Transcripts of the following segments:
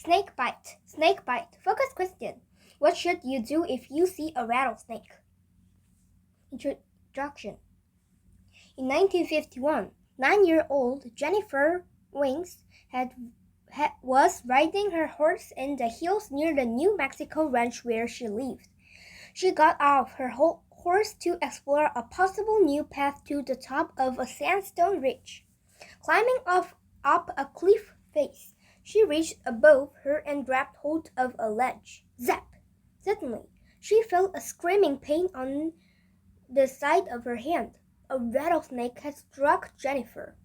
Snake bite. Snake bite. Focus question. What should you do if you see a rattlesnake? Introduction. In 1951, 9-year-old Jennifer Wings was riding her horse in the hills near the New Mexico ranch where she lived. She got off her horse to explore a possible new path to the top of a sandstone ridge. Climbing up a cliff face, she reached above her and grabbed hold of a ledge. Zap! Suddenly, she felt a screaming pain on the side of her hand. A rattlesnake had struck Jennifer.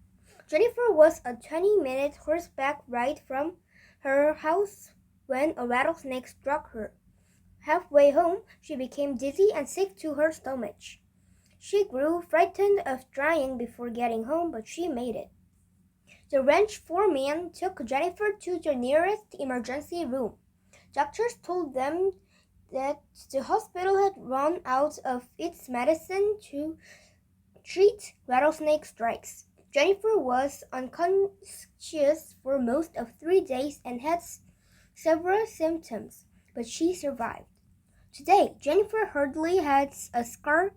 Jennifer was a 20-minute horseback ride from her house when a rattlesnake struck her. Halfway home, she became dizzy and sick to her stomach. She grew frightened of trying before getting home, but she made it. The ranch foreman took Jennifer to the nearest emergency room. Doctors told them that the hospital had run out of its medicine to treat rattlesnake strikes. Jennifer was unconscious for most of 3 days and had several symptoms, but she survived. Today, Jennifer hardly has a scar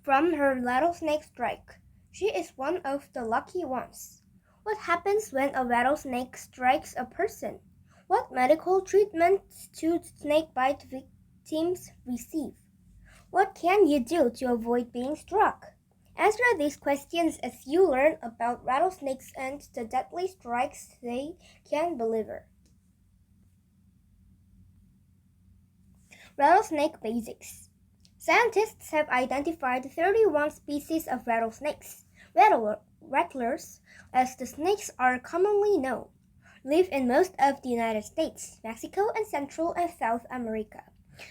from her rattlesnake strike. She is one of the lucky ones. What happens when a rattlesnake strikes a person? What medical treatment do snakebite victims receive? What can you do to avoid being struck? Answer these questions as you learn about rattlesnakes and the deadly strikes they can deliver. Rattlesnake basics. Scientists have identified 31 species of rattlesnakes. Rattlers, as the snakes are commonly known, live in most of the United States, Mexico, and Central and South America.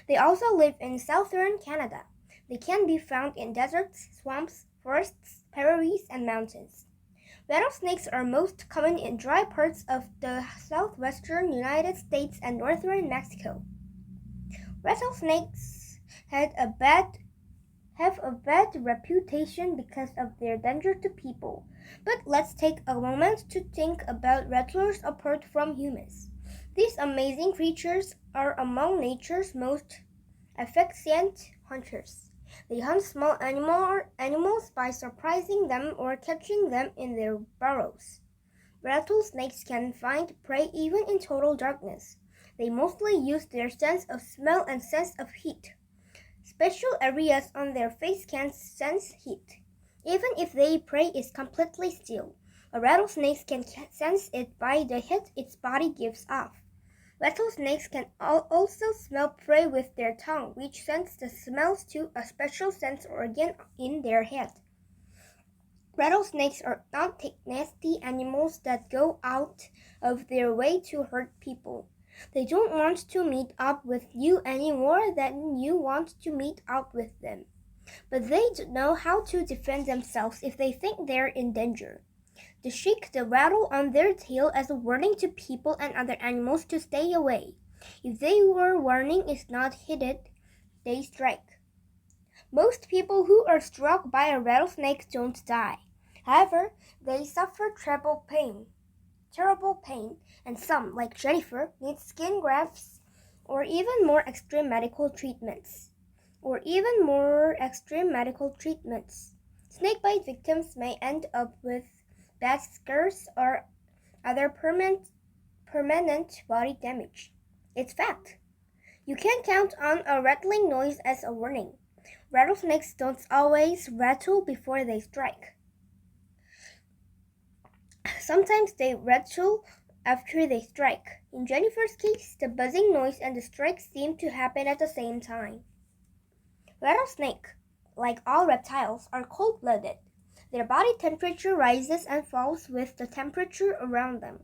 They also live in southern Canada. They can be found in deserts, swamps, forests, prairies, and mountains. Rattlesnakes are most common in dry parts of the southwestern United States and northern Mexico. Rattlesnakes have a bad reputation because of their danger to people. But let's take a moment to think about rattlers apart from humans. These amazing creatures are among nature's most efficient hunters. They hunt small animals by surprising them or catching them in their burrows. Rattlesnakes can find prey even in total darkness. They mostly use their sense of smell and sense of heat. Special areas on their face can sense heat. Even if their prey is completely still, a rattlesnake can sense it by the heat its body gives off. Rattlesnakes can also smell prey with their tongue, which sends the smells to a special sense organ in their head. Rattlesnakes are not nasty animals that go out of their way to hurt people. They don't want to meet up with you any more than you want to meet up with them. But they know how to defend themselves if they think they're in danger. They shake the rattle on their tail as a warning to people and other animals to stay away. If their warning is not heeded, they strike. Most people who are struck by a rattlesnake don't die. However, they suffer terrible pain, and some, like Jennifer, need skin grafts or even more extreme medical treatments. Snakebite victims may end up with bad scars or other permanent body damage. It's fact. You can count on a rattling noise as a warning. Rattlesnakes don't always rattle before they strike. Sometimes they rattle after they strike. In Jennifer's case, the buzzing noise and the strike seemed to happen at the same time. Rattlesnakes, like all reptiles, are cold-blooded. Their body temperature rises and falls with the temperature around them.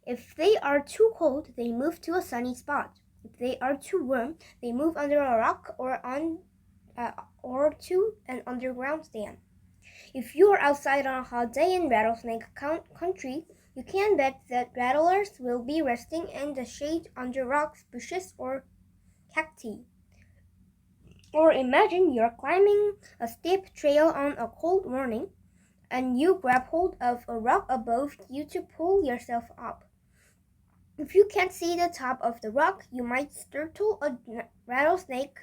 If they are too cold, they move to a sunny spot. If they are too warm, they move under a rock or to an underground stand. If you are outside on a hot day in rattlesnake country, you can bet that rattlers will be resting in the shade under rocks, bushes, or cacti. Or imagine you're climbing a steep trail on a cold morning, and you grab hold of a rock above you to pull yourself up. If you can't see the top of the rock, you might startle a rattlesnake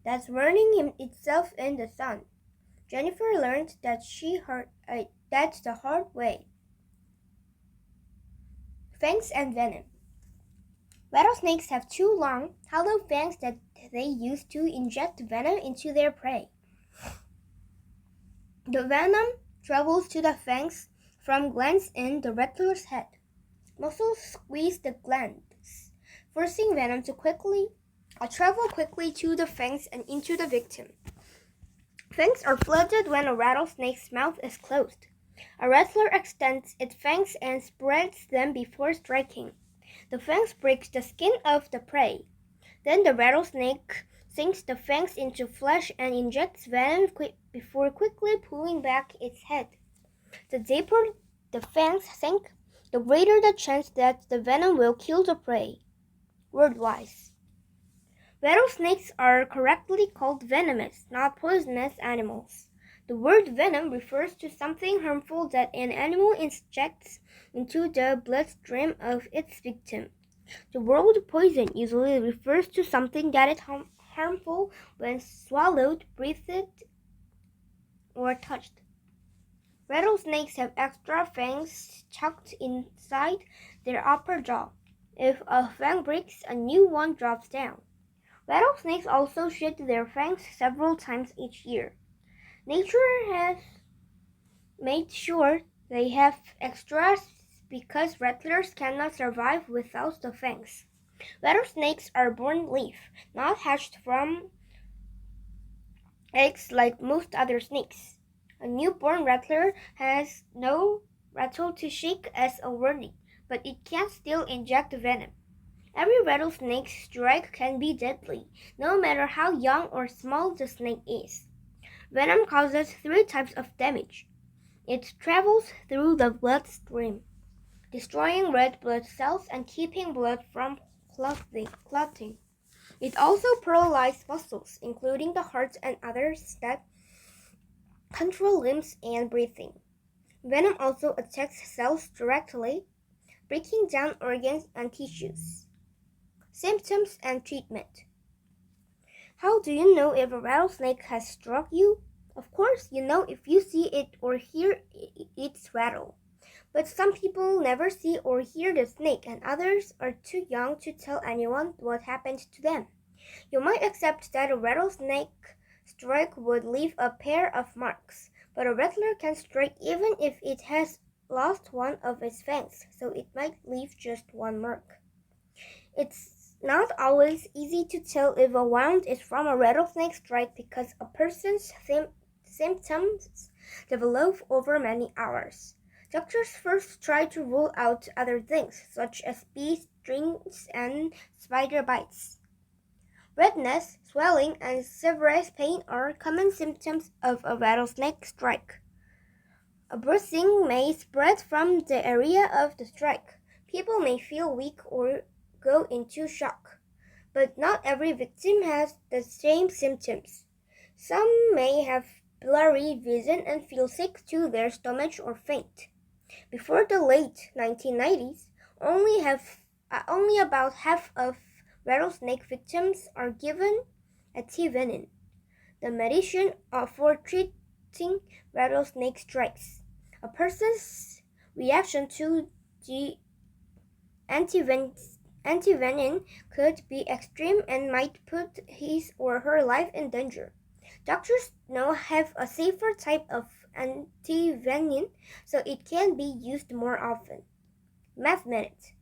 that's burning itself in the sun. Jennifer learned that that's the hard way. Fangs and venom. Rattlesnakes have two long, hollow fangs that they use to inject venom into their prey. The venom travels to the fangs from glands in the rattler's head. Muscles squeeze the glands, forcing venom to travel quickly to the fangs and into the victim. Fangs are flooded when a rattlesnake's mouth is closed. A rattler extends its fangs and spreads them before striking. The fangs break the skin of the prey. Then the rattlesnake sinks the fangs into flesh and injects venom before quickly pulling back its head. The deeper the fangs sink, the greater the chance that the venom will kill the prey. Word-wise. Rattlesnakes are correctly called venomous, not poisonous animals. The word venom refers to something harmful that an animal injects into the bloodstream of its victim. The word poison usually refers to something that is harmful when swallowed, breathed, or touched. Rattlesnakes have extra fangs tucked inside their upper jaw. If a fang breaks, a new one drops down. Rattlesnakes also shed their fangs several times each year. Nature has made sure they have extras because rattlers cannot survive without the fangs. Rattlesnakes are born leaf, not hatched from eggs like most other snakes. A newborn rattler has no rattle to shake as a warning, but it can still inject venom. Every rattlesnake strike can be deadly, no matter how young or small the snake is. Venom causes 3 types of damage. It travels through the bloodstream, destroying red blood cells and keeping blood from clotting. It also paralyzes muscles, including the heart and others that control limbs and breathing. Venom also attacks cells directly, breaking down organs and tissues. Symptoms and treatment. How do you know if a rattlesnake has struck you? Of course, you know if you see it or hear its rattle. But some people never see or hear the snake, and others are too young to tell anyone what happened to them. You might accept that a rattlesnake strike would leave a pair of marks, but a rattler can strike even if it has lost one of its fangs, so it might leave just one mark. It's not always easy to tell if a wound is from a rattlesnake strike because a person's symptoms develop over many hours. Doctors first try to rule out other things, such as bee stings and spider bites. Redness, swelling, and severe pain are common symptoms of a rattlesnake strike. A bruising may spread from the area of the strike. People may feel weak or go into shock, but not every victim has the same symptoms. Some may have blurry vision and feel sick to their stomach or faint. Before the late 1990s, only about half of rattlesnake victims are given antivenin, the medicine for treating rattlesnake strikes. A person's reaction to the antivenin could be extreme and might put his or her life in danger. Doctors now have a safer type of antivenin, so it can be used more often. Math minute.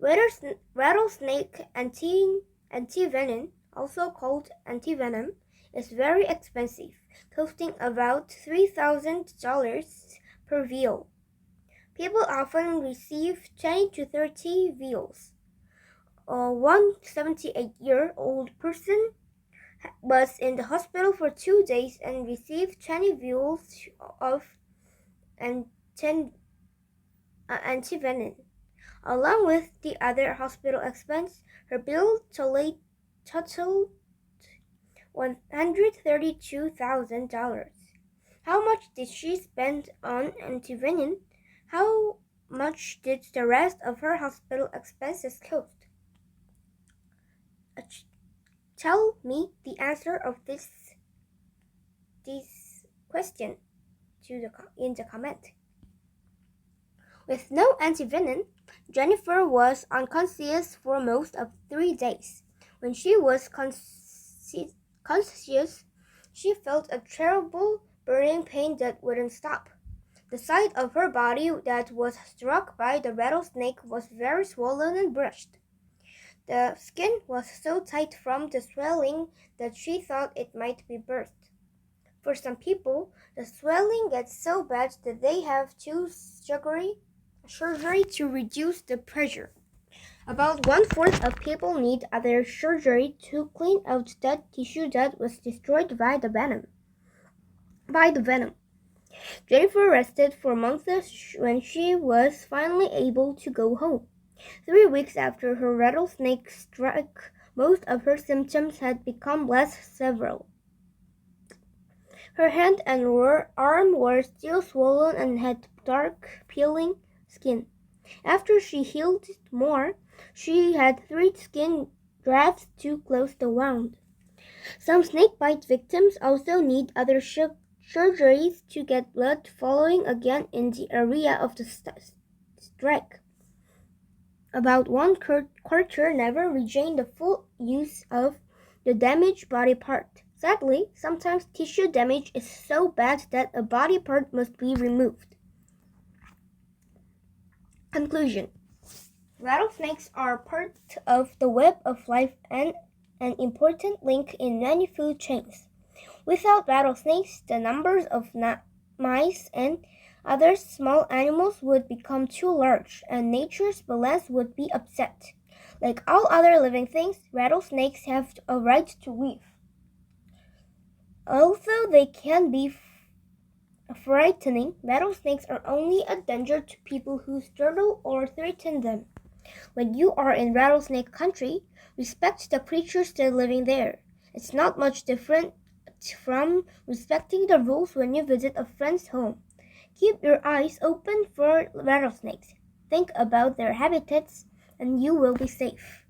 Rattlesnake antivenin, also called antivenom, is very expensive, costing about $3,000 per vial. People often receive 20 to 30 vials. One 78-year-old person was in the hospital for 2 days and received 20 vials of antivenin. Along with the other hospital expense, her bill totaled $132,000. How much did she spend on antivenin? How much did the rest of her hospital expenses cost? Tell me the answer of this question in the comment. With no antivenom, Jennifer was unconscious for most of 3 days. When she was conscious, she felt a terrible burning pain that wouldn't stop. The side of her body that was struck by the rattlesnake was very swollen and brushed. The skin was so tight from the swelling that she thought it might be burst. For some people, the swelling gets so bad that they have to surgery to reduce the pressure. About 1/4 of people need other surgery to clean out dead tissue that was destroyed by the venom. Jennifer rested for months when she was finally able to go home. 3 weeks after her rattlesnake strike, most of her symptoms had become less severe. Her hand and arm were still swollen and had dark, peeling skin. After she healed more, she had 3 skin grafts to close the wound. Some snakebite victims also need other surgeries to get blood flowing again in the area of the strike. About 1/4 never regain the full use of the damaged body part. Sadly, sometimes tissue damage is so bad that a body part must be removed. Conclusion. Rattlesnakes are part of the web of life and an important link in many food chains. Without rattlesnakes, the numbers of mice and other small animals would become too large, and nature's balance would be upset. Like all other living things, rattlesnakes have a right to live. Although they can be frightening, rattlesnakes are only a danger to people who startle or threaten them. When you are in rattlesnake country, respect the creatures that are living there. It's not much different from respecting the rules when you visit a friend's home. Keep your eyes open for rattlesnakes. Think about their habitats, and you will be safe.